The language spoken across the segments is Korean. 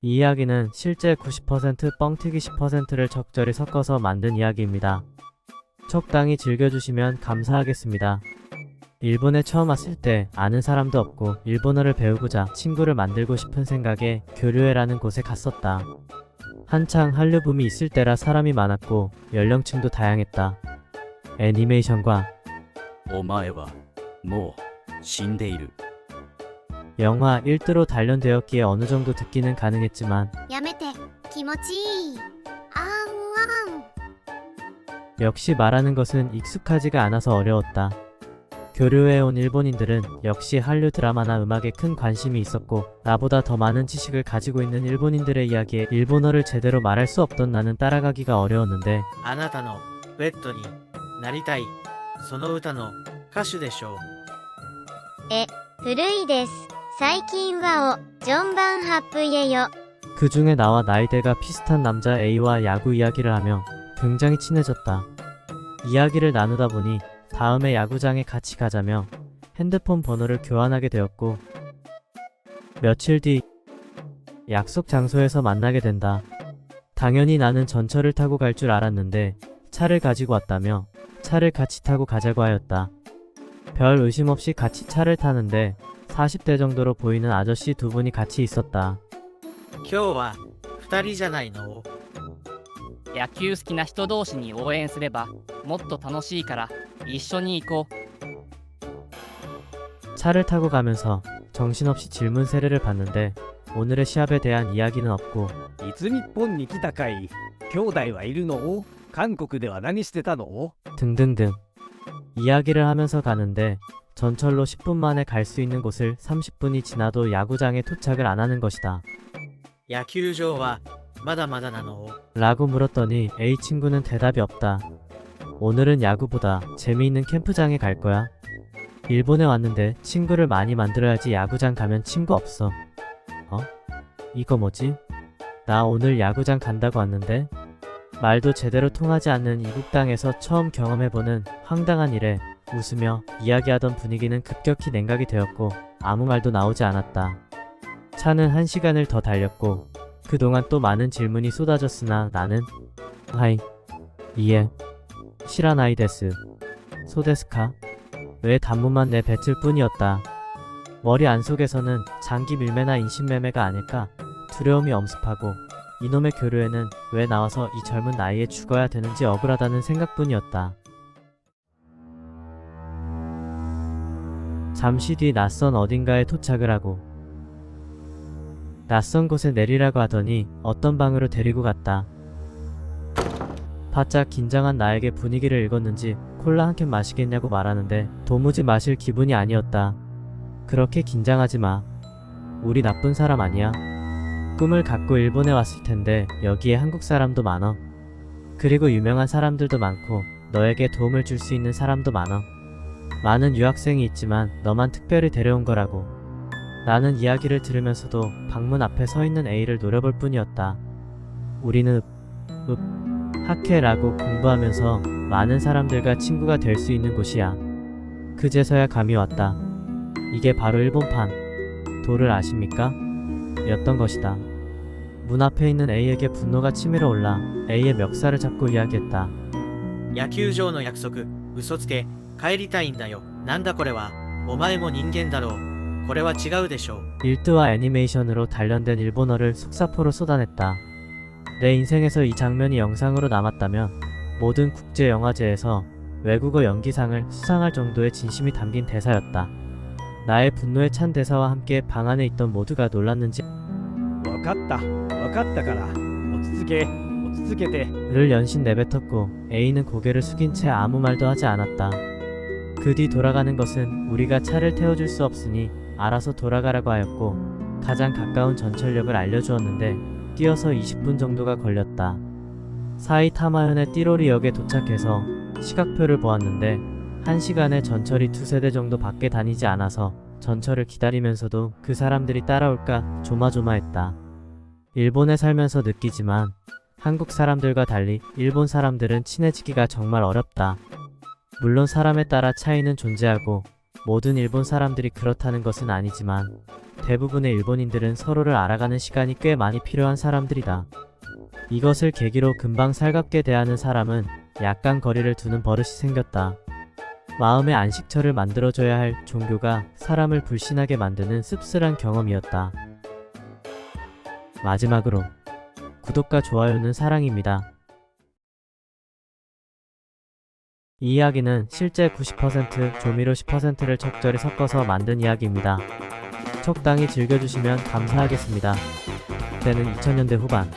이 이야기는 실제 90% 뻥튀기 10%를 적절히 섞어서 만든 이야기입니다. 적당히 즐겨주시면 감사하겠습니다. 일본에 처음 왔을 때 아는 사람도 없고 일본어를 배우고자 친구를 만들고 싶은 생각에 교류회라는 곳에 갔었다. 한창 한류 붐이 있을 때라 사람이 많았고 연령층도 다양했다. 애니메이션과 お前はもう死んでいる。 영화 1드로 단련되었기에 어느 정도 듣기는 가능했지만 やめて気持ちいいあんあん 역시 말하는 것은 익숙하지가 않아서 어려웠다. 교류에 온 일본인들은 역시 한류 드라마나 음악에 큰 관심이 있었고 나보다 더 많은 지식을 가지고 있는 일본인들의 이야기에 일본어를 제대로 말할 수 없던 나는 따라가기가 어려웠는데 あなたのベッドになりたいその歌の歌手でしょう。古いです最近はジョンバンハップイエよ 그 중에 나와 나이대가 비슷한 남자 A와 야구 이야기를 하며 굉장히 친해졌다. 이야기를 나누다 보니 다음에 야구장에 같이 가자며 핸드폰 번호를 교환하게 되었고 며칠 뒤 약속 장소에서 만나게 된다. 당연히 나는 전철을 타고 갈 줄 알았는데 차를 가지고 왔다며 차를 같이 타고 가자고 하였다. 별 의심 없이 같이 차를 타는데 40대 정도로 보이는 아저씨 두 분이 같이 있었다. 今日は2人じゃないの。野球好きな人同士に応援すればもっと楽しいから一緒に行こう。 차를 타고 가면서 정신없이 질문 세례를 받는데 오늘의 시합에 대한 이야기는 없고 いつ日本に来たかい兄弟はいるの韓国では何してたの 등등등 이야기를 하면서 가는데 전철로 10분 만에 갈 수 있는 곳을 30분이 지나도 야구장에 도착을 안 하는 것이다. 野球場はまだまだなの。 라고 물었더니 A 친구는 대답이 없다. 오늘은 야구보다 재미있는 캠프장에 갈 거야. 일본에 왔는데 친구를 많이 만들어야지 야구장 가면 친구 없어. 이거 뭐지? 나 오늘 야구장 간다고 왔는데? 말도 제대로 통하지 않는 이국 땅에서 처음 경험해보는 황당한 일에 웃으며 이야기하던 분위기는 급격히 냉각이 되었고 아무 말도 나오지 않았다. 차는 1시간을 더 달렸고 그동안 또 많은 질문이 쏟아졌으나 나는 하이, 이에, 시라나이 데스, 소데스카? 왜 단문만 내뱉을 뿐이었다. 머리 안속에서는 장기 밀매나 인신매매가 아닐까 두려움이 엄습하고 이놈의 교류에는 왜 나와서 이 젊은 나이에 죽어야 되는지 억울하다는 생각뿐이었다. 잠시 뒤 낯선 어딘가에 도착을 하고 낯선 곳에 내리라고 하더니 어떤 방으로 데리고 갔다. 바짝 긴장한 나에게 분위기를 읽었는지 콜라 한 캔 마시겠냐고 말하는데 도무지 마실 기분이 아니었다. 그렇게 긴장하지 마. 우리 나쁜 사람 아니야. 꿈을 갖고 일본에 왔을 텐데 여기에 한국 사람도 많어. 그리고 유명한 사람들도 많고 너에게 도움을 줄 수 있는 사람도 많어. 많은 유학생이 있지만 너만 특별히 데려온 거라고. 나는 이야기를 들으면서도 방문 앞에 서 있는 A를 노려볼 뿐이었다. 우리는 학회라고 공부하면서 많은 사람들과 친구가 될 수 있는 곳이야. 그제서야 감이 왔다. 이게 바로 일본판 도를 아십니까? 였던 것이다. 문 앞에 있는 A에게 분노가 치밀어 올라 A의 멱살을 잡고 이야기했다. 野球場の約束嘘つけ帰りたいんだよ。なんだこれは。お前も人間だろう。これは違うでしょう。 일드와 애니메이션으로 단련된 일본어를 속사포로 쏟아냈다. 내 인생에서 이 장면이 영상으로 남았다면 모든 국제영화제에서 외국어 연기상을 수상할 정도의 진심이 담긴 대사였다. 나의 분노에 찬 대사와 함께 방 안에 있던 모두가 놀랐는지 わかったから落ち着けて 를 연신 내뱉었고 A는 고개를 숙인 채 아무 말도 하지 않았다. 그 뒤 돌아가는 것은 우리가 차를 태워줄 수 없으니 알아서 돌아가라고 하였고 가장 가까운 전철역을 알려주었는데 뛰어서 20분 정도가 걸렸다. 사이타마현의 띠로리역에 도착해서 시각표를 보았는데 1시간에 전철이 2-3대 정도 밖에 다니지 않아서 전철을 기다리면서도 그 사람들이 따라올까 조마조마했다. 일본에 살면서 느끼지만 한국 사람들과 달리 일본 사람들은 친해지기가 정말 어렵다. 물론 사람에 따라 차이는 존재하고 모든 일본 사람들이 그렇다는 것은 아니지만 대부분의 일본인들은 서로를 알아가는 시간이 꽤 많이 필요한 사람들이다. 이것을 계기로 금방 살갑게 대하는 사람은 약간 거리를 두는 버릇이 생겼다. 마음의 안식처를 만들어줘야 할 종교가 사람을 불신하게 만드는 씁쓸한 경험이었다. 마지막으로 구독과 좋아요는 사랑입니다. 이 이야기는 실제 90%, 조미료 10%를 적절히 섞어서 만든 이야기입니다. 적당히 즐겨주시면 감사하겠습니다. 그때는 2000년대 후반,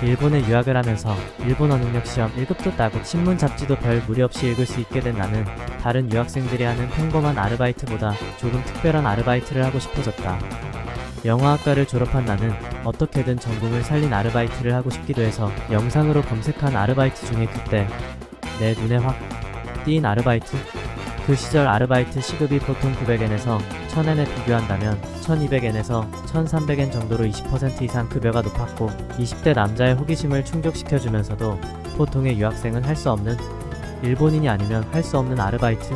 일본에 유학을 하면서 일본어 능력 시험 1급도 따고 신문 잡지도 별 무리 없이 읽을 수 있게 된 나는 다른 유학생들이 하는 평범한 아르바이트보다 조금 특별한 아르바이트를 하고 싶어졌다. 영화학과를 졸업한 나는 어떻게든 전공을 살린 아르바이트를 하고 싶기도 해서 영상으로 검색한 아르바이트 중에 그때 내 눈에 확 띈 아르바이트? 그 시절 아르바이트 시급이 보통 900엔에서 1000엔에 비교한다면 1200엔에서 1300엔 정도로 20% 이상 급여가 높았고 20대 남자의 호기심을 충족시켜주면서도 보통의 유학생은 할 수 없는, 일본인이 아니면 할 수 없는 아르바이트?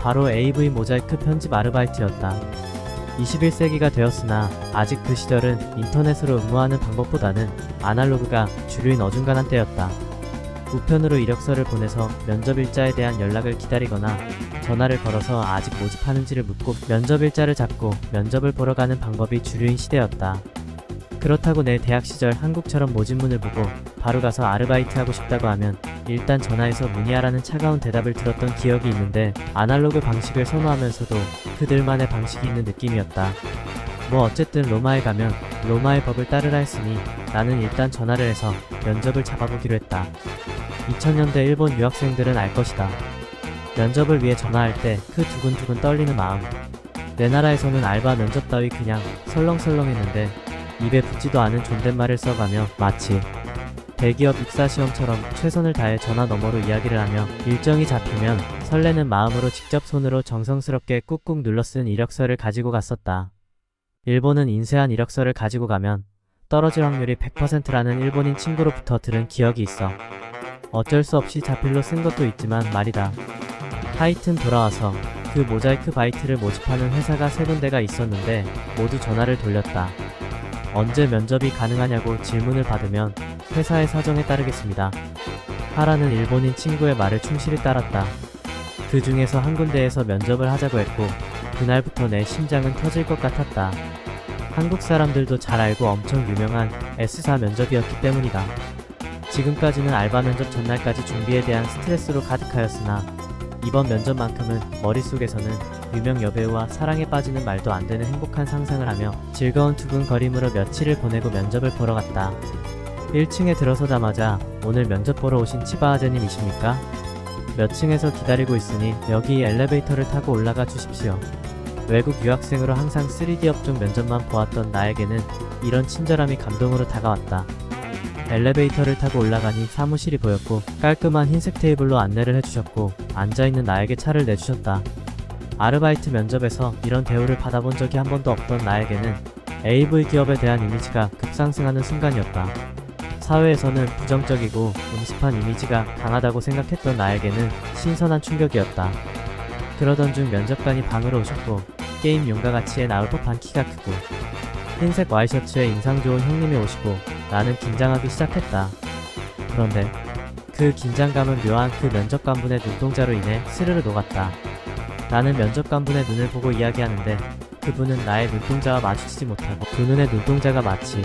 바로 AV 모자이크 편집 아르바이트였다. 21세기가 되었으나 아직 그 시절은 인터넷으로 응모하는 방법보다는 아날로그가 주류인 어중간한 때였다. 우편으로 이력서를 보내서 면접일자에 대한 연락을 기다리거나 전화를 걸어서 아직 모집하는지를 묻고 면접일자를 잡고 면접을 보러 가는 방법이 주류인 시대였다. 그렇다고 내 대학 시절 한국처럼 모집문을 보고 바로 가서 아르바이트 하고 싶다고 하면 일단 전화해서 문의하라는 차가운 대답을 들었던 기억이 있는데 아날로그 방식을 선호하면서도 그들만의 방식이 있는 느낌이었다. 뭐 어쨌든 로마에 가면 로마의 법을 따르라 했으니 나는 일단 전화를 해서 면접을 잡아보기로 했다. 2000년대 일본 유학생들은 알 것이다. 면접을 위해 전화할 때 그 두근두근 떨리는 마음. 내 나라에서는 알바 면접 따위 그냥 설렁설렁했는데 입에 붙지도 않은 존댓말을 써가며 마치 대기업 입사시험처럼 최선을 다해 전화 너머로 이야기를 하며 일정이 잡히면 설레는 마음으로 직접 손으로 정성스럽게 꾹꾹 눌러 쓴 이력서를 가지고 갔었다. 일본은 인쇄한 이력서를 가지고 가면 떨어질 확률이 100%라는 일본인 친구로부터 들은 기억이 있어. 어쩔 수 없이 자필로 쓴 것도 있지만 말이다. 하여튼 돌아와서 그 모자이크 바이트를 모집하는 회사가 3군데가 있었는데 모두 전화를 돌렸다. 언제 면접이 가능하냐고 질문을 받으면 회사의 사정에 따르겠습니다. 하라는 일본인 친구의 말을 충실히 따랐다. 그 중에서 한 군데에서 면접을 하자고 했고 그날부터 내 심장은 터질 것 같았다. 한국 사람들도 잘 알고 엄청 유명한 S사 면접이었기 때문이다. 지금까지는 알바 면접 전날까지 준비에 대한 스트레스로 가득하였으나 이번 면접만큼은 머릿속에서는 유명 여배우와 사랑에 빠지는 말도 안 되는 행복한 상상을 하며 즐거운 두근거림으로 며칠을 보내고 면접을 보러 갔다. 1층에 들어서자마자 오늘 면접 보러 오신 치바아제님이십니까? 몇 층에서 기다리고 있으니 여기 엘리베이터를 타고 올라가 주십시오. 외국 유학생으로 항상 3D 업종 면접만 보았던 나에게는 이런 친절함이 감동으로 다가왔다. 엘리베이터를 타고 올라가니 사무실이 보였고 깔끔한 흰색 테이블로 안내를 해주셨고 앉아있는 나에게 차를 내주셨다. 아르바이트 면접에서 이런 대우를 받아본 적이 한 번도 없던 나에게는 AV 기업에 대한 이미지가 급상승하는 순간이었다. 사회에서는 부정적이고 음습한 이미지가 강하다고 생각했던 나에게는 신선한 충격이었다. 그러던 중 면접관이 방으로 오셨고 게임 용과 같이 나올 법한 키가 크고 흰색 와이셔츠에 인상 좋은 형님이 오시고 나는 긴장하기 시작했다. 그런데 그 긴장감은 묘한 그 면접관분의 눈동자로 인해 스르르 녹았다. 나는 면접관분의 눈을 보고 이야기하는데 그분은 나의 눈동자와 마주치지 못하고 두 눈의 눈동자가 마치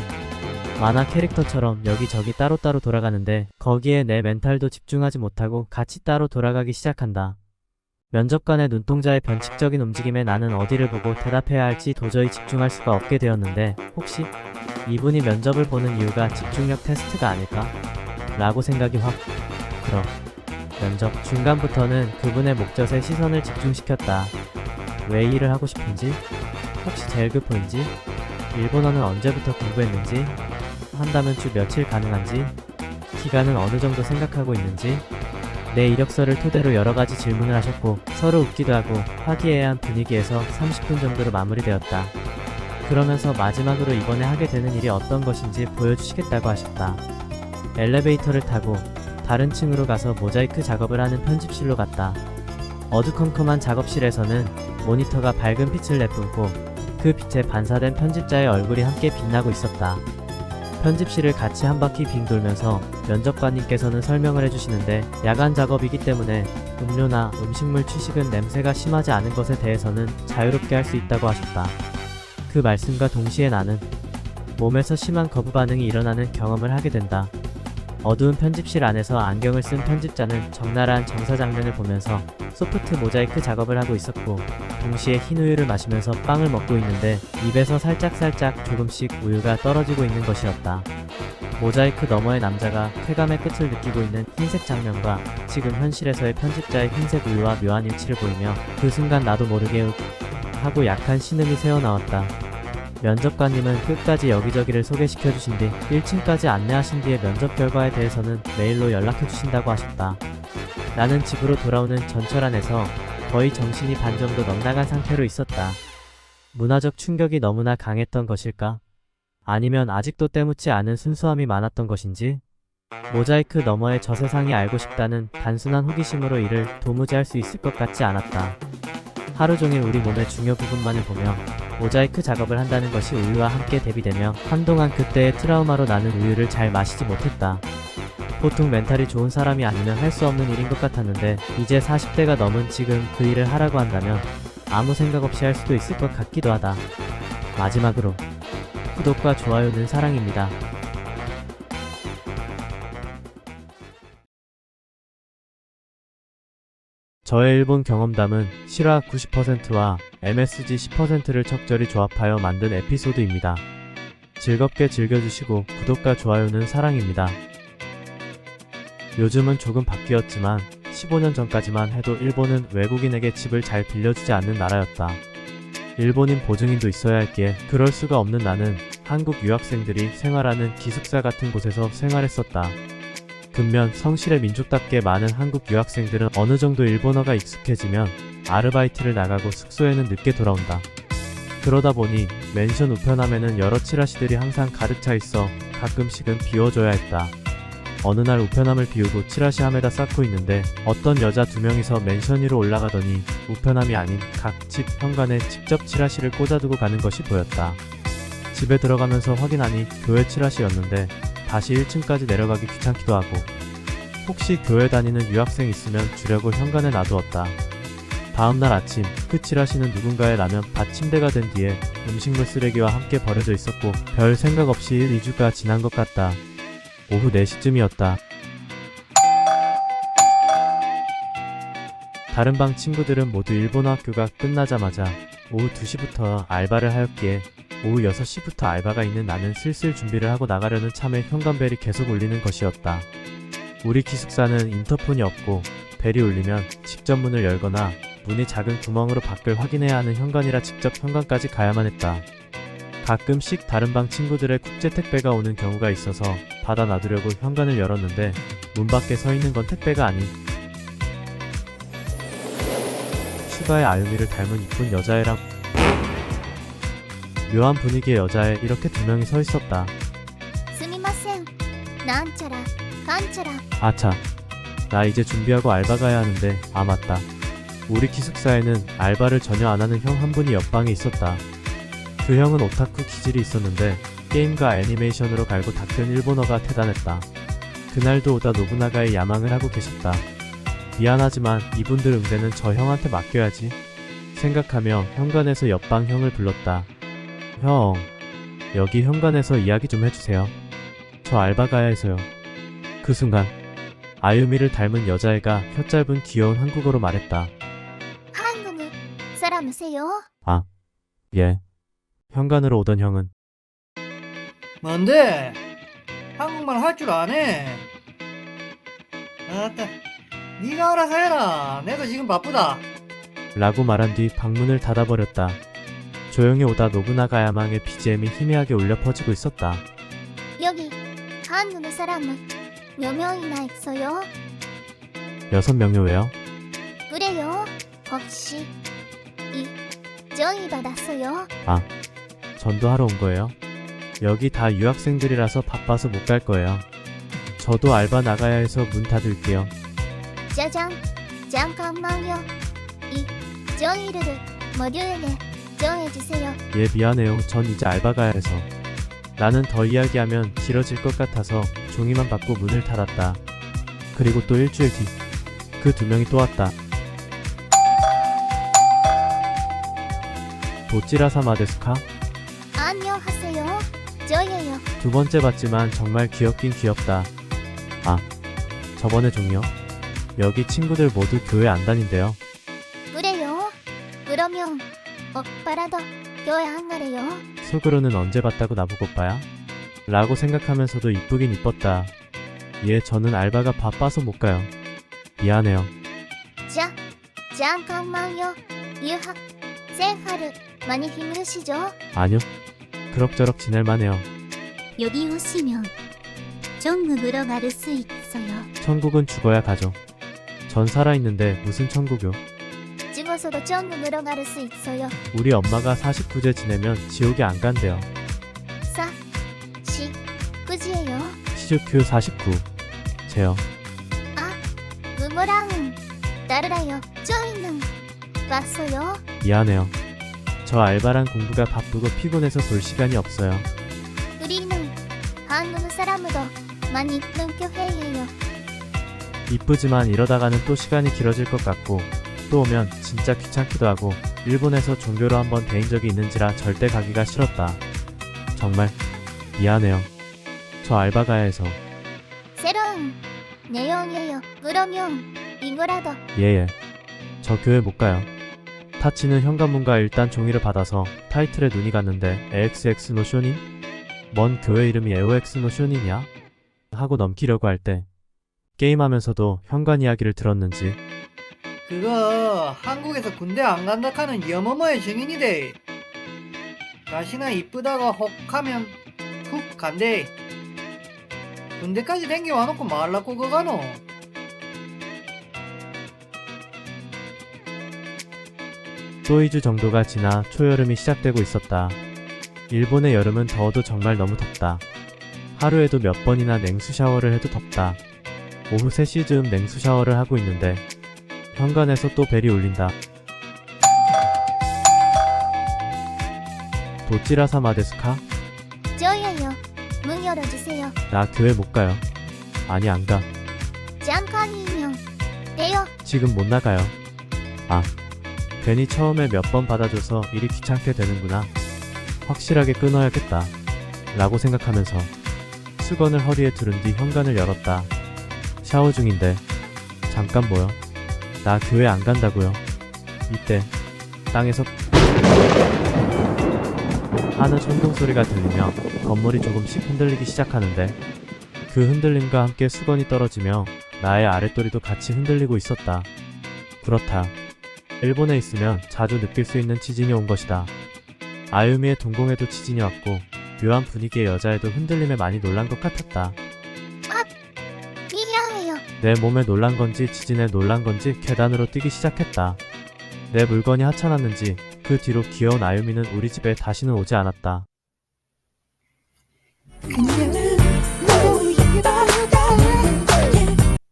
만화 캐릭터처럼 여기저기 따로따로 돌아가는데 거기에 내 멘탈도 집중하지 못하고 같이 따로 돌아가기 시작한다. 면접관의 눈동자의 변칙적인 움직임에 나는 어디를 보고 대답해야 할지 도저히 집중할 수가 없게 되었는데 혹시 이분이 면접을 보는 이유가 집중력 테스트가 아닐까? 라고 생각이 확 들어. 면접 중간부터는 그분의 목젖에 시선을 집중시켰다. 왜 일을 하고 싶은지? 혹시 제일 급한지? 일본어는 언제부터 공부했는지? 한다면 주 며칠 가능한지? 기간은 어느 정도 생각하고 있는지? 내 이력서를 토대로 여러가지 질문을 하셨고 서로 웃기도 하고 화기애애한 분위기에서 30분 정도로 마무리되었다. 그러면서 마지막으로 이번에 하게 되는 일이 어떤 것인지 보여주시겠다고 하셨다. 엘리베이터를 타고 다른 층으로 가서 모자이크 작업을 하는 편집실로 갔다. 어두컴컴한 작업실에서는 모니터가 밝은 빛을 내뿜고 그 빛에 반사된 편집자의 얼굴이 함께 빛나고 있었다. 편집실을 같이 한 바퀴 빙 돌면서 면접관님께서는 설명을 해주시는데 야간 작업이기 때문에 음료나 음식물 취식은 냄새가 심하지 않은 것에 대해서는 자유롭게 할 수 있다고 하셨다. 그 말씀과 동시에 나는 몸에서 심한 거부 반응이 일어나는 경험을 하게 된다. 어두운 편집실 안에서 안경을 쓴 편집자는 적나라한 정사 장면을 보면서 소프트 모자이크 작업을 하고 있었고 동시에 흰 우유를 마시면서 빵을 먹고 있는데 입에서 살짝살짝 조금씩 우유가 떨어지고 있는 것이었다. 모자이크 너머의 남자가 쾌감의 끝을 느끼고 있는 흰색 장면과 지금 현실에서의 편집자의 흰색 우유와 묘한 일치를 보이며 그 순간 나도 모르게 윽 하고 약한 신음이 새어나왔다. 면접관님은 끝까지 여기저기를 소개시켜주신 뒤 1층까지 안내하신 뒤에 면접 결과에 대해서는 메일로 연락해주신다고 하셨다. 나는 집으로 돌아오는 전철 안에서 거의 정신이 반 정도 넉나간 상태로 있었다. 문화적 충격이 너무나 강했던 것일까? 아니면 아직도 때묻지 않은 순수함이 많았던 것인지? 모자이크 너머의 저 세상이 알고 싶다는 단순한 호기심으로 이를 도무지 할 수 있을 것 같지 않았다. 하루 종일 우리 몸의 중요 부분만을 보며 모자이크 작업을 한다는 것이 우유와 함께 대비되며 한동안 그때의 트라우마로 나는 우유를 잘 마시지 못했다. 보통 멘탈이 좋은 사람이 아니면 할 수 없는 일인 것 같았는데 이제 40대가 넘은 지금 그 일을 하라고 한다면 아무 생각 없이 할 수도 있을 것 같기도 하다. 마지막으로 구독과 좋아요는 사랑입니다. 저의 일본 경험담은 실화 90%와 MSG 10%를 적절히 조합하여 만든 에피소드입니다. 즐겁게 즐겨주시고 구독과 좋아요는 사랑입니다. 요즘은 조금 바뀌었지만 15년 전까지만 해도 일본은 외국인에게 집을 잘 빌려주지 않는 나라였다. 일본인 보증인도 있어야 했기에 그럴 수가 없는 나는 한국 유학생들이 생활하는 기숙사 같은 곳에서 생활했었다. 근면 성실의 민족답게 많은 한국 유학생들은 어느 정도 일본어가 익숙해지면 아르바이트를 나가고 숙소에는 늦게 돌아온다. 그러다 보니 맨션 우편함에는 여러 치라시들이 항상 가득 차 있어 가끔씩은 비워줘야 했다. 어느 날 우편함을 비우고 치라시 함에다 쌓고 있는데 어떤 여자 2명이서 맨션 위로 올라가더니 우편함이 아닌 각 집 현관에 직접 치라시를 꽂아두고 가는 것이 보였다. 집에 들어가면서 확인하니 교회 치라시였는데 다시 1층까지 내려가기 귀찮기도 하고 혹시 교회 다니는 유학생 있으면 주려고 현관에 놔두었다. 다음날 아침 그 치라시는 누군가의 라면 받침대가 된 뒤에 음식물 쓰레기와 함께 버려져 있었고 별 생각 없이 1-2주가 지난 것 같다. 오후 4시쯤이었다. 다른 방 친구들은 모두 일본어 학교가 끝나자마자 오후 2시부터 알바를 하였기에 오후 6시부터 알바가 있는 나는 슬슬 준비를 하고 나가려는 참에 현관벨이 계속 울리는 것이었다. 우리 기숙사는 인터폰이 없고 벨이 울리면 직접 문을 열거나 문이 작은 구멍으로 밖을 확인해야 하는 현관이라 직접 현관까지 가야만 했다. 가끔씩 다른 방 친구들의 국제 택배가 오는 경우가 있어서 받아 놔두려고 현관을 열었는데 문 밖에 서 있는 건 택배가 아닌 슈가의 아유미를 닮은 이쁜 여자애랑 묘한 분위기의 여자애 이렇게 2명이 서 있었다. すみませんなんちゃらかんちゃら 아차, 나 이제 준비하고 알바 가야 하는데 아 맞다. 우리 기숙사에는 알바를 전혀 안 하는 형 한 분이 옆방에 있었다. 그 형은 오타쿠 기질이 있었는데 게임과 애니메이션으로 갈고 닦은 일본어가 대단했다. 그날도 오다 노부나가의 야망을 하고 계셨다. 미안하지만 이분들 응대는 저 형한테 맡겨야지 생각하며 현관에서 옆방 형을 불렀다. 형, 여기 현관에서 이야기 좀 해주세요. 저 알바 가야 해서요. 그 순간 아유미를 닮은 여자애가 혀 짧은 귀여운 한국어로 말했다. 한국 사람이세요? 아, 예. 현관으로 오던 형은 뭔데? 한국말 할 줄 아네. 아따, 네가 알아서 해라. 내도 지금 바쁘다. 라고 말한 뒤 방문을 닫아버렸다. 조용히 오다 노부나가 야망의 BGM이 희미하게 울려 퍼지고 있었다. 여기 한국 사람 몇 명이나 있어요? 6명이 왜요? 그래요? 혹시 저희 받았어요? 전도하러 온 거예요? 여기 다 유학생들이라서 바빠서 못 갈 거예요. 저도 알바 나가야 해서 문 닫을게요. 짜잔 잠깐만요. 저희를 모듈에 정해주세요. 예, 미안해요. 전 이제 알바 가야 해서. 나는 더 이야기하면 길어질 것 같아서 종이만 받고 문을 닫았다. 그리고 또 일주일 뒤, 그 두 명이 또 왔다. 도찌라사마 데스카? 안녕하세요. 저예요. 두 번째 봤지만 정말 귀엽긴 귀엽다. 아, 저번에 종료? 여기 친구들 모두 교회 안 다닌대요. 그래요? 그러면 오빠라도 교회 안 가래요? 속으로는 언제 봤다고 나보고 오빠야? 라고 생각하면서도 이쁘긴 이뻤다. 예, 저는 알바가 바빠서 못 가요. 미안해요. 잠깐만요. 유학 생활을 많이 힘드시죠? 아니요. 그럭저럭 지낼만 해요. 여기 오시면 정부 보러 갈 수 있어요. 천국은 죽어야 가죠. 전 살아있는데 무슨 천국요? 죽어서도 정부 보러 갈 수 있어요. 우리 엄마가 49제 지내면 지옥에 안 간대요. 그지예요? 시즈큐 49. 제요. 그거랑 다르다요. 저희는 봤어요. 미안해요. 저 알바랑 공부가 바쁘고 피곤해서 볼 시간이 없어요. 우리는 한국 사람도 많이 있는 교회예요. 이쁘지만 이러다가는 또 시간이 길어질 것 같고 또 오면 진짜 귀찮기도 하고 일본에서 종교로 한번 데인 적이 있는지라 절대 가기가 싫었다. 정말 미안해요. 저 알바 가야 해서. 새로운 내용이에요. 그러면 이거라도 예예. 저 교회 못 가요. 타치는 현관문과 일단 종이를 받아서 타이틀에 눈이 갔는데 AXX 노 쇼닌? 뭔 교회 이름이 에오엑스 노 쇼닌이야? 하고 넘기려고 할 때 게임하면서도 현관 이야기를 들었는지 그거 한국에서 군대 안 간다 하는 여머머의 증인이대. 가시나 이쁘다가 혹하면 훅 간대. 군대까지 댕겨와놓고 말라고 그가노. 또 2주 정도가 지나 초여름이 시작되고 있었다. 일본의 여름은 더워도 정말 너무 덥다. 하루에도 몇 번이나 냉수 샤워를 해도 덥다. 오후 3시쯤 냉수 샤워를 하고 있는데 현관에서 또 벨이 울린다. 도찌라사마 데스카? 저예요. 문 열어주세요. 나 교회 못 가요. 아니 안 가. 잠깐이면 돼요. 지금 못 나가요. 아, 괜히 처음에 몇 번 받아줘서 일이 귀찮게 되는구나. 확실하게 끊어야겠다. 라고 생각하면서 수건을 허리에 두른 뒤 현관을 열었다. 샤워 중인데 잠깐 뭐요? 나 교회 안 간다고요. 이때 땅에서 하는 천둥 소리가 들리며 건물이 조금씩 흔들리기 시작하는데 그 흔들림과 함께 수건이 떨어지며 나의 아랫도리도 같이 흔들리고 있었다. 그렇다. 일본에 있으면 자주 느낄 수 있는 지진이 온 것이다. 아유미의 동공에도 지진이 왔고 묘한 분위기의 여자애도 흔들림에 많이 놀란 것 같았다. 미안해요. 내 몸에 놀란 건지 지진에 놀란 건지 계단으로 뛰기 시작했다. 내 물건이 하찮았는지 그 뒤로 귀여운 아유미는 우리 집에 다시는 오지 않았다.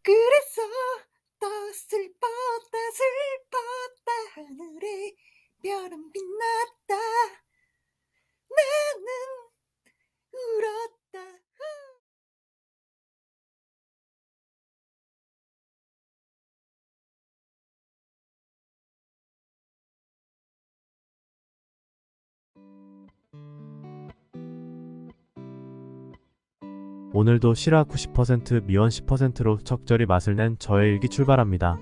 그래서 더 슬펐다 하늘에 별은 빛났다 나는 울었다. 오늘도 실화 90% 미원 10%로 적절히 맛을 낸 저의 일기 출발합니다.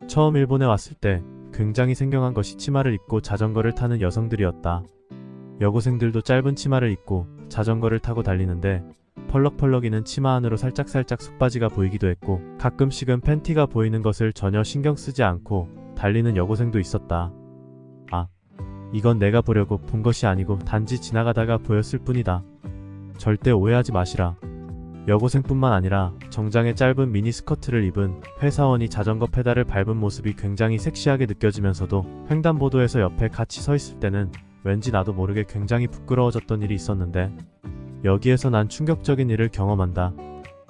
처음 일본에 왔을 때 굉장히 생경한 것이 치마를 입고 자전거를 타는 여성들이었다. 여고생들도 짧은 치마를 입고 자전거를 타고 달리는데 펄럭펄럭이는 치마 안으로 살짝살짝 속바지가 보이기도 했고 가끔씩은 팬티가 보이는 것을 전혀 신경 쓰지 않고 달리는 여고생도 있었다. 아, 이건 내가 보려고 본 것이 아니고 단지 지나가다가 보였을 뿐이다. 절대 오해하지 마시라. 여고생뿐만 아니라 정장에 짧은 미니스커트를 입은 회사원이 자전거 페달을 밟은 모습이 굉장히 섹시하게 느껴지면서도 횡단보도에서 옆에 같이 서 있을 때는 왠지 나도 모르게 굉장히 부끄러워졌던 일이 있었는데 여기에서 난 충격적인 일을 경험한다.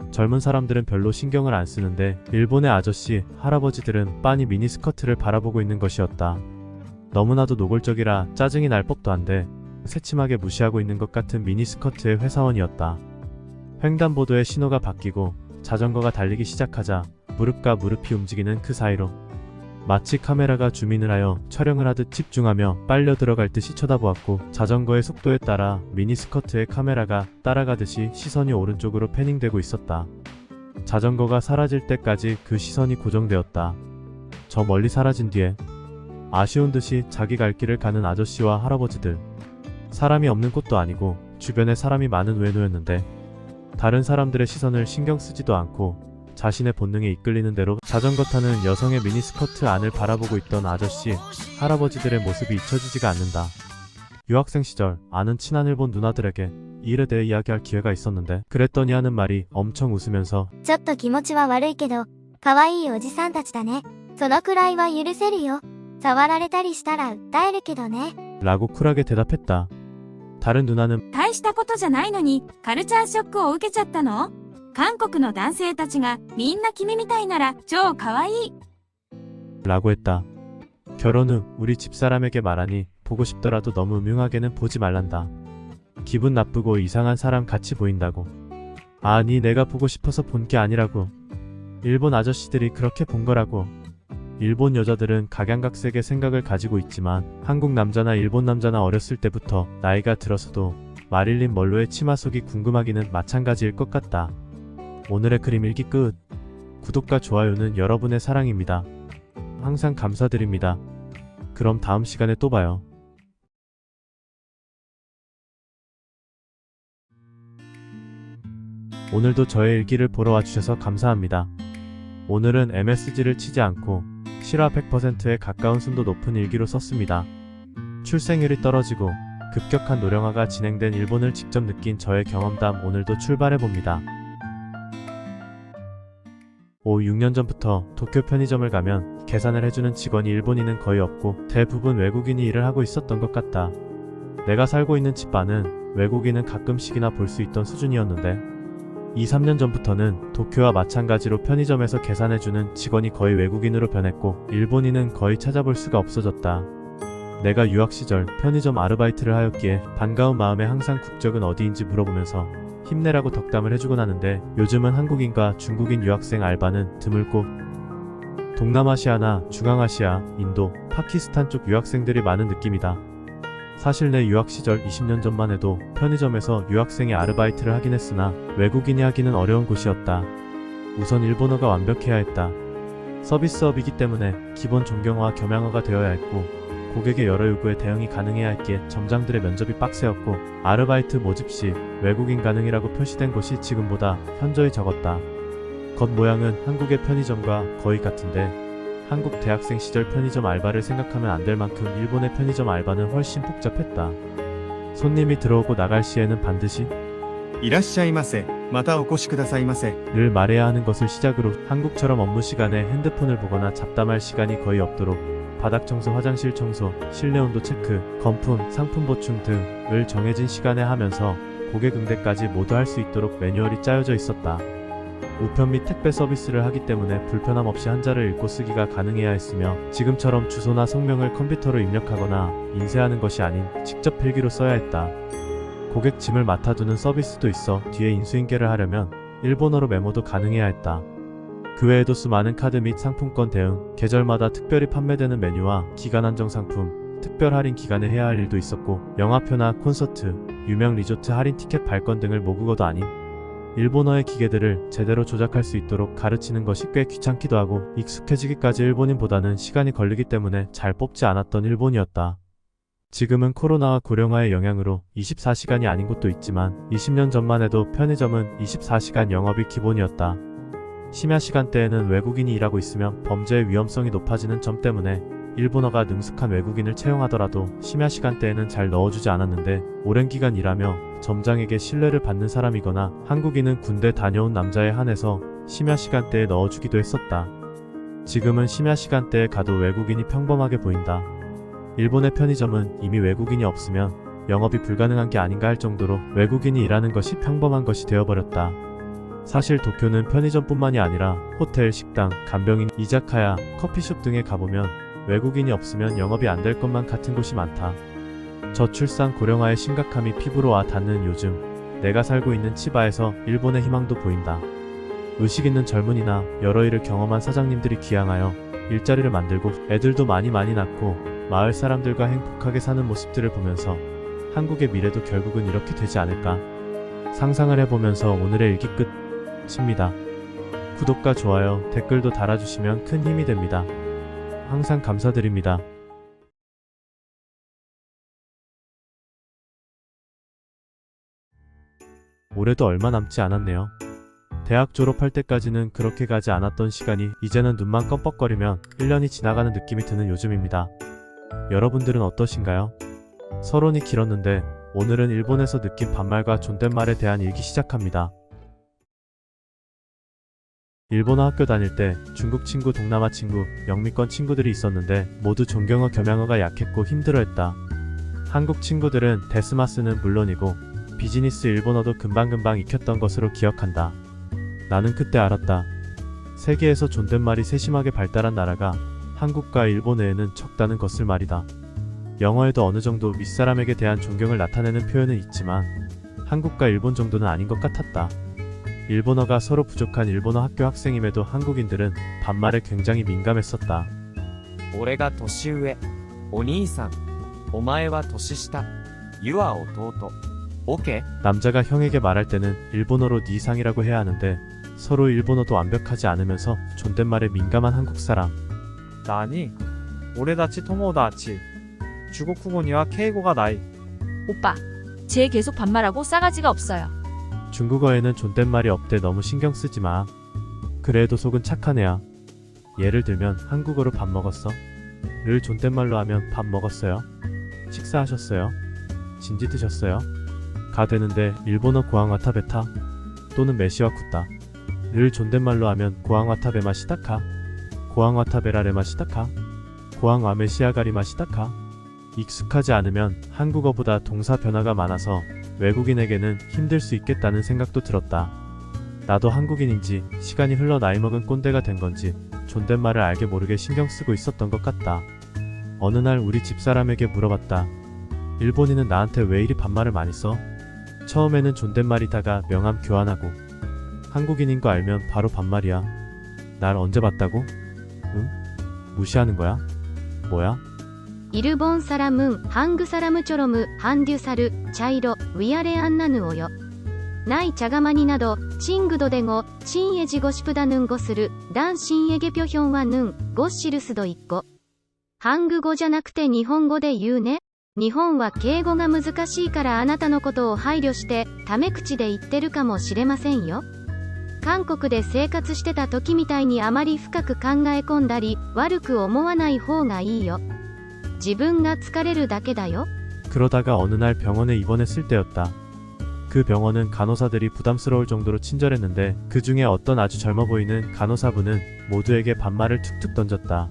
젊은 사람들은 별로 신경을 안 쓰는데 일본의 아저씨, 할아버지들은 빤히 미니스커트를 바라보고 있는 것이었다. 너무나도 노골적이라 짜증이 날 법도 한데 새침하게 무시하고 있는 것 같은 미니스커트의 회사원이었다. 횡단보도의 신호가 바뀌고 자전거가 달리기 시작하자 무릎과 무릎이 움직이는 그 사이로 마치 카메라가 줌인을 하여 촬영을 하듯 집중하며 빨려 들어갈 듯이 쳐다보았고 자전거의 속도에 따라 미니스커트의 카메라가 따라가듯이 시선이 오른쪽으로 패닝되고 있었다. 자전거가 사라질 때까지 그 시선이 고정되었다. 저 멀리 사라진 뒤에 아쉬운 듯이 자기 갈 길을 가는 아저씨와 할아버지들. 사람이 없는 곳도 아니고 주변에 사람이 많은 외노였는데 다른 사람들의 시선을 신경 쓰지도 않고 자신의 본능에 이끌리는 대로 자전거 타는 여성의 미니스커트 안을 바라보고 있던 아저씨, 할아버지들의 모습이 잊혀지지가 않는다. 유학생 시절 아는 친한 일본 누나들에게 이 일에 대해 이야기할 기회가 있었는데 그랬더니 하는 말이 엄청 웃으면서 ちょっと気持ちは悪いけど、可愛いおじさんたちだね。そのくらいは許せるよ。触られたりしたら訴えるけどね。 라고 쿨하게 대답했다. 다른 누나는 大したことじゃないのにカルチャーショックを受けちゃったの？韓国の男性たちがみんな君みたいなら超可愛い 라고 했다. 결혼 후 우리 집사람에게 말하니 보고 싶더라도 너무 음흉하게는 보지 말란다. 기분 나쁘고 이상한 사람 같이 보인다고. 아니 내가 보고 싶어서 본 게 아니라고. 일본 아저씨들이 그렇게 본 거라고. 일본 여자들은 각양각색의 생각을 가지고 있지만 한국 남자나 일본 남자나 어렸을 때부터 나이가 들어서도 마릴린 먼로의 치마 속이 궁금하기는 마찬가지일 것 같다. 오늘의 그림 읽기 끝. 구독과 좋아요는 여러분의 사랑입니다. 항상 감사드립니다. 그럼 다음 시간에 또 봐요. 오늘도 저의 일기를 보러 와주셔서 감사합니다. 오늘은 MSG를 치지 않고 실화 100%에 가까운 순도 높은 일기로 썼습니다. 출생률이 떨어지고 급격한 노령화가 진행된 일본을 직접 느낀 저의 경험담 오늘도 출발해봅니다. 6년 전부터 도쿄 편의점을 가면 계산을 해주는 직원이 일본인은 거의 없고 대부분 외국인이 일을 하고 있었던 것 같다. 내가 살고 있는 집 안은 외국인은 가끔씩이나 볼 수 있던 수준이었는데 2-3년 전부터는 도쿄와 마찬가지로 편의점에서 계산해주는 직원이 거의 외국인으로 변했고 일본인은 거의 찾아볼 수가 없어졌다. 내가 유학 시절 편의점 아르바이트를 하였기에 반가운 마음에 항상 국적은 어디인지 물어보면서 힘내라고 덕담을 해주곤 하는데 요즘은 한국인과 중국인 유학생 알바는 드물고 동남아시아나 중앙아시아, 인도, 파키스탄 쪽 유학생들이 많은 느낌이다. 사실 내 유학 시절 20년 전만 해도 편의점에서 유학생이 아르바이트를 하긴 했으나 외국인이 하기는 어려운 곳이었다. 우선 일본어가 완벽해야 했다. 서비스업이기 때문에 기본 존경어와 겸양어가 되어야 했고 고객의 여러 요구에 대응이 가능해야 했기에 점장들의 면접이 빡세였고 아르바이트 모집 시 외국인 가능이라고 표시된 곳이 지금보다 현저히 적었다. 겉모양은 한국의 편의점과 거의 같은데 한국 대학생 시절 편의점 알바를 생각하면 안 될 만큼 일본의 편의점 알바는 훨씬 복잡했다. 손님이 들어오고 나갈 시에는 반드시 いらっしゃいませ。またお越しくださいませ。 를 말해야 하는 것을 시작으로 한국처럼 업무 시간에 핸드폰을 보거나 잡담할 시간이 거의 없도록 바닥 청소, 화장실 청소, 실내 온도 체크, 건품, 상품 보충 등을 정해진 시간에 하면서 고객 응대까지 모두 할 수 있도록 매뉴얼이 짜여져 있었다. 우편 및 택배 서비스를 하기 때문에 불편함 없이 한자를 읽고 쓰기가 가능해야 했으며 지금처럼 주소나 성명을 컴퓨터로 입력하거나 인쇄하는 것이 아닌 직접 필기로 써야 했다. 고객 짐을 맡아두는 서비스도 있어 뒤에 인수인계를 하려면 일본어로 메모도 가능해야 했다. 그 외에도 수많은 카드 및 상품권 대응, 계절마다 특별히 판매되는 메뉴와 기간 한정 상품, 특별 할인 기간에 해야 할 일도 있었고 영화표나 콘서트, 유명 리조트 할인 티켓 발권 등을 모국어도 아닌 일본어의 기계들을 제대로 조작할 수 있도록 가르치는 것이 꽤 귀찮기도 하고 익숙해지기까지 일본인보다는 시간이 걸리기 때문에 잘 뽑지 않았던 일본이었다. 지금은 코로나와 고령화의 영향으로 24시간이 아닌 곳도 있지만 20년 전만 해도 편의점은 24시간 영업이 기본이었다. 심야 시간대에는 외국인이 일하고 있으면 범죄의 위험성이 높아지는 점 때문에 일본어가 능숙한 외국인을 채용하더라도 심야 시간대에는 잘 넣어주지 않았는데 오랜 기간 일하며 점장에게 신뢰를 받는 사람이거나 한국인은 군대 다녀온 남자에 한해서 심야 시간대에 넣어주기도 했었다. 지금은 심야 시간대에 가도 외국인이 평범하게 보인다. 일본의 편의점은 이미 외국인이 없으면 영업이 불가능한 게 아닌가 할 정도로 외국인이 일하는 것이 평범한 것이 되어버렸다. 사실 도쿄는 편의점뿐만이 아니라 호텔, 식당, 간병인, 이자카야, 커피숍 등에 가보면 외국인이 없으면 영업이 안 될 것만 같은 곳이 많다. 저출산 고령화의 심각함이 피부로 와 닿는 요즘, 내가 살고 있는 치바에서 일본의 희망도 보인다. 의식 있는 젊은이나 여러 일을 경험한 사장님들이 기양하여 일자리를 만들고 애들도 많이 낳고 마을 사람들과 행복하게 사는 모습들을 보면서 한국의 미래도 결국은 이렇게 되지 않을까 상상을 해보면서 오늘의 일기 끝입니다. 구독과 좋아요, 댓글도 달아주시면 큰 힘이 됩니다. 항상 감사드립니다. 올해도 얼마 남지 않았네요. 대학 졸업할 때까지는 그렇게 가지 않았던 시간이 이제는 눈만 껌뻑거리면 1년이 지나가는 느낌이 드는 요즘입니다. 여러분들은 어떠신가요? 서론이 길었는데 오늘은 일본에서 느낀 반말과 존댓말에 대한 일기 시작합니다. 일본어 학교 다닐 때 중국 친구, 동남아 친구, 영미권 친구들이 있었는데 모두 존경어, 겸양어가 약했고 힘들어했다. 한국 친구들은 데스마스는 물론이고 비즈니스 일본어도 금방금방 익혔던 것으로 기억한다. 나는 그때 알았다. 세계에서 존댓말이 세심하게 발달한 나라가 한국과 일본 외에는 적다는 것을 말이다. 영어에도 어느 정도 윗사람에게 대한 존경을 나타내는 표현은 있지만 한국과 일본 정도는 아닌 것 같았다. 일본어가 서로 부족한 일본어 학교 학생임에도 한국인들은 반말에 굉장히 민감했었다. 俺が年上、お兄さん、お前は年下、ユは弟。오케이. 남자가 형에게 말할 때는 일본어로 니상이라고 해야 하는데 서로 일본어도 완벽하지 않으면서 존댓말에 민감한 한국 사람. 何俺たち友達。中国語には敬語がない。 오빠, 쟤 계속 반말하고 싸가지가 없어요. 중국어에는 존댓말이 없대 너무 신경 쓰지 마. 그래도 속은 착한 애야. 예를 들면 한국어로 밥 먹었어? 를 존댓말로 하면 밥 먹었어요? 식사하셨어요? 진지 드셨어요? 가 되는데 일본어 고항와타베타 또는 메시와 쿠타 를 존댓말로 하면 고항와타베마 시다카 고항와타베라레마 시다카 고항와메 시아가리마 시다카 익숙하지 않으면 한국어보다 동사 변화가 많아서 외국인에게는 힘들 수 있겠다는 생각도 들었다. 나도 한국인인지 시간이 흘러 나이 먹은 꼰대가 된 건지 존댓말을 알게 모르게 신경 쓰고 있었던 것 같다. 어느 날 우리 집사람에게 물어봤다. 일본인은 나한테 왜 이리 반말을 많이 써? 처음에는 존댓말이다가 명함 교환하고 한국인인 거 알면 바로 반말이야. 날 언제 봤다고? 응? 무시하는 거야? 뭐야? イルボンサラムンハングサラムチョロムハンデュサル茶色ウィアレアンナヌオよない茶釜になどチングドデゴチンエジゴシプダヌンゴするダンシンエゲピョヒョンはヌンゴッシルスドイッコハング語じゃなくて日本語で言うね日本は敬語が難しいからあなたのことを配慮してタメ口で言ってるかもしれませんよ韓国で生活してた時みたいにあまり深く考え込んだり悪く思わない方がいいよ自分が疲れるだけだよ 그러다가 어느 날 병원에 입원했을 때였다. 그 병원은 간호사들이 부담스러울 정도로 친절했는데 그 중에 어떤 아주 젊어 보이는 간호사분은 모두에게 반말을 툭툭 던졌다.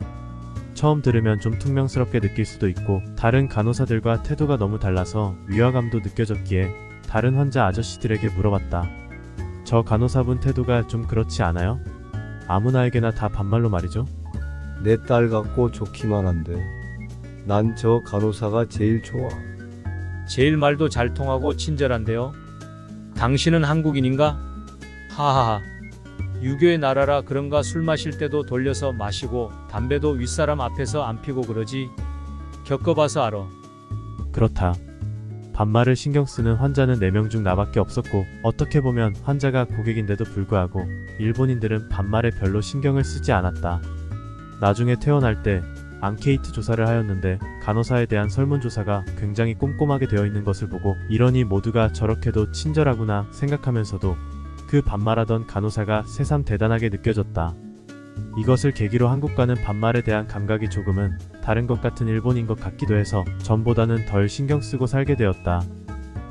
처음 들으면 좀 퉁명스럽게 느낄 수도 있고 다른 간호사들과 태도가 너무 달라서 위화감도 느껴졌기에 다른 환자 아저씨들에게 물어봤다. 저 간호사분 태도가 좀 그렇지 않아요? 아무나에게나 다 반말로 말이죠? 내 딸 같고 좋기만 한데 난 저 간호사가 제일 좋아. 제일 말도 잘 통하고 친절한데요. 당신은 한국인인가? 하하하. 유교의 나라라 그런가 술 마실 때도 돌려서 마시고 담배도 윗사람 앞에서 안 피고 그러지. 겪어봐서 알아. 그렇다. 반말을 신경 쓰는 환자는 4명 중 나밖에 없었고 어떻게 보면 환자가 고객인데도 불구하고 일본인들은 반말에 별로 신경을 쓰지 않았다. 나중에 퇴원할 때 앙케이트 조사를 하였는데 간호사에 대한 설문조사가 굉장히 꼼꼼하게 되어 있는 것을 보고 이러니 모두가 저렇게도 친절하구나 생각하면서도 그 반말하던 간호사가 새삼 대단하게 느껴졌다. 이것을 계기로 한국과는 반말에 대한 감각이 조금은 다른 것 같은 일본인 것 같기도 해서 전보다는 덜 신경 쓰고 살게 되었다.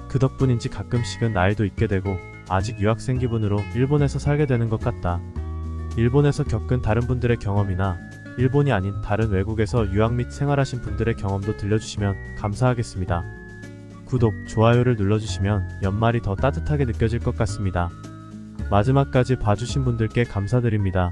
그 덕분인지 가끔씩은 나이도 있게 되고 아직 유학생 기분으로 일본에서 살게 되는 것 같다. 일본에서 겪은 다른 분들의 경험이나 일본이 아닌 다른 외국에서 유학 및 생활하신 분들의 경험도 들려주시면 감사하겠습니다. 구독, 좋아요를 눌러주시면 연말이 더 따뜻하게 느껴질 것 같습니다. 마지막까지 봐주신 분들께 감사드립니다.